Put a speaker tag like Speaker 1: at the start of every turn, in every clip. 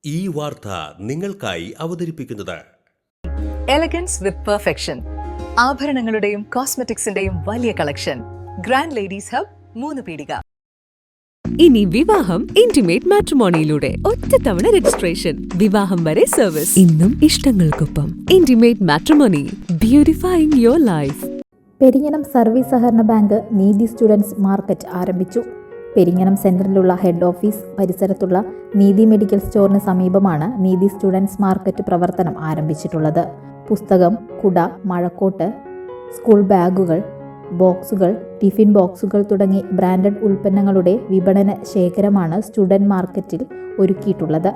Speaker 1: ഈ വാർത്ത നിങ്ങൾക്കായി അവതരിപ്പിക്കുന്നത്
Speaker 2: എലഗൻസ് വിത്ത് പെർഫെക്ഷൻ. ആഭരണങ്ങളുടെയും കോസ്മെറ്റിക്സിന്റെയും വലിയ കളക്ഷൻ. ഗ്രാൻഡ് ലേഡീസ് ഹബ്, 3 പീടിക.
Speaker 3: ഇനി വിവാഹം ഇന്റിമേറ്റ് മാട്രിമോണിയിലൂടെ ഒറ്റത്തവണ രജിസ്ട്രേഷൻ, വിവാഹം വരെ സർവീസ്. ഇന്നും ഇഷ്ടങ്ങൾക്കൊപ്പം intimate matrimony, beautifying your life.
Speaker 4: Peringanam service സഹകരണ ബാങ്ക് നീതി സ്റ്റുഡൻസ് മാർക്കറ്റ് ആരംഭിച്ചു. പെരിങ്ങനം സെന്ററിലുള്ള ഹെഡ് ഓഫീസ് പരിസരത്തുള്ള നീതി മെഡിക്കൽ സ്റ്റോറിന് സമീപമാണ് നീതി സ്റ്റുഡൻസ് മാർക്കറ്റ് പ്രവർത്തനം ആരംഭിച്ചിട്ടുള്ളത്. പുസ്തകം, കുട, മഴക്കോട്ട്, സ്കൂൾ ബാഗുകൾ, ബോക്സുകൾ, ടിഫിൻ ബോക്സുകൾ തുടങ്ങി ബ്രാൻഡഡ് ഉൽപ്പന്നങ്ങളുടെ വിപണന ശേഖരമാണ് സ്റ്റുഡന്റ് മാർക്കറ്റിൽ ഒരുക്കിയിട്ടുള്ളത്.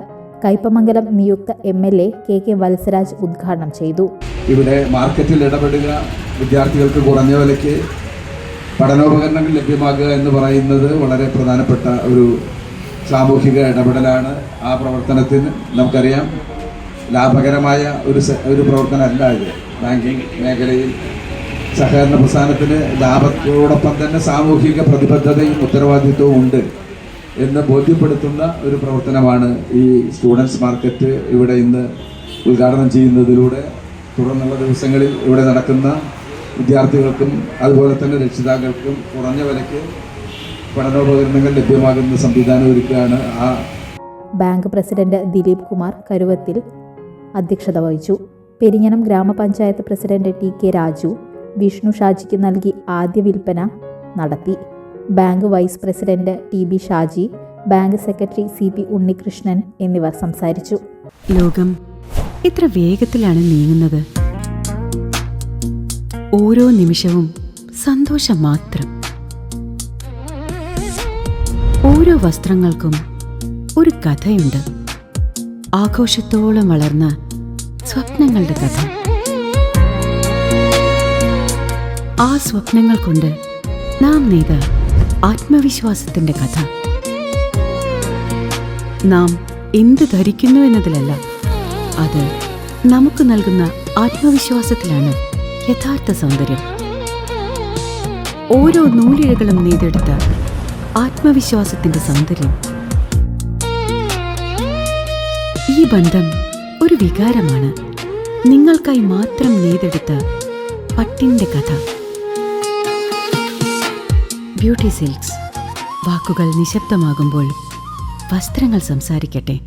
Speaker 4: കയ്പമംഗലം നിയുക്ത MLA KK വത്സരാജ് ഉദ്ഘാടനം ചെയ്തു.
Speaker 5: ഇവിടെ മാർക്കറ്റിൽ ഇടപെടുക, വിദ്യാർത്ഥികൾക്ക് കുറഞ്ഞ വിലയ്ക്ക് പഠനോപകരണങ്ങൾ ലഭ്യമാക്കുക എന്ന് പറയുന്നത് വളരെ പ്രധാനപ്പെട്ട ഒരു സാമൂഹിക ഇടപെടലാണ്. ആ പ്രവർത്തനത്തിന് നമുക്കറിയാം ലാഭകരമായ ഒരു പ്രവർത്തനമല്ല ഇത്. ബാങ്കിങ് മേഖലയിൽ സഹകരണ പ്രസ്ഥാനത്തിന് ലാഭത്തോടൊപ്പം തന്നെ സാമൂഹിക പ്രതിബദ്ധതയും ഉത്തരവാദിത്വവും ഉണ്ട് എന്ന് ബോധ്യപ്പെടുത്തുന്ന ഒരു പ്രവർത്തനമാണ് ഈ സ്റ്റുഡൻസ് മാർക്കറ്റ് ഇവിടെ ഇന്ന് ഉദ്ഘാടനം ചെയ്യുന്നതിലൂടെ തുടർന്നുള്ള ദിവസങ്ങളിൽ ഇവിടെ നടക്കുന്ന വിദ്യാർത്ഥികൾക്കും അതുപോലെ തന്നെ രക്ഷിതാക്കൾക്കും കുറഞ്ഞ വിലയ്ക്ക് പഠനോപകരണങ്ങൾ ലഭ്യമാകുന്ന സംവിധാനം ഒരുക്കുകയാണ്.
Speaker 4: ബാങ്ക് പ്രസിഡന്റ് ദിലീപ് കുമാർ കരുവത്തിൽ അധ്യക്ഷത വഹിച്ചു. പെരിങ്ങനം ഗ്രാമപഞ്ചായത്ത് പ്രസിഡന്റ് TK രാജു വിഷ്ണു ഷാജിക്ക് നൽകി ആദ്യ വിൽപ്പന നടത്തി. Bank vice president TB Shaji, bank secretary CP Unnikrishnan എന്നിവർ സംസാരിച്ചു.
Speaker 6: ലോകം ഇത്ര വേഗത്തിലാണ് നീങ്ങുന്നത്. ഓരോ നിമിഷവും സന്തോഷം മാത്രം. ഓരോ വസ്ത്രങ്ങൾക്കും ഒരു കഥയുണ്ട്. ആഘോഷത്തോളം വളർന്ന സ്വപ്നങ്ങളുടെ കഥ. ആ സ്വപ്നങ്ങൾ കൊണ്ട് നാം നെയ്ത ആത്മവിശ്വാസത്തിന്റെ കഥ. നാം എന്ത് ധരിക്കുന്നു എന്നതിലല്ല, അത് നമുക്ക് നൽകുന്ന ആത്മവിശ്വാസത്തിലാണ് യഥാർത്ഥ സൗന്ദര്യം. ഓരോ നൂലിഴകളും നെയ്തെടുത്ത ആത്മവിശ്വാസത്തിന്റെ സൗന്ദര്യം. ഈ ബന്ധം ഒരു വികാരമാണ്. നിങ്ങൾക്കായി മാത്രം നെയ്തെടുത്ത പട്ടിന്റെ കഥ. Beauty silks. വാക്കുകൾ നിശബ്ദമാകുമ്പോൾ വസ്ത്രങ്ങൾ സംസാരിക്കട്ടെ.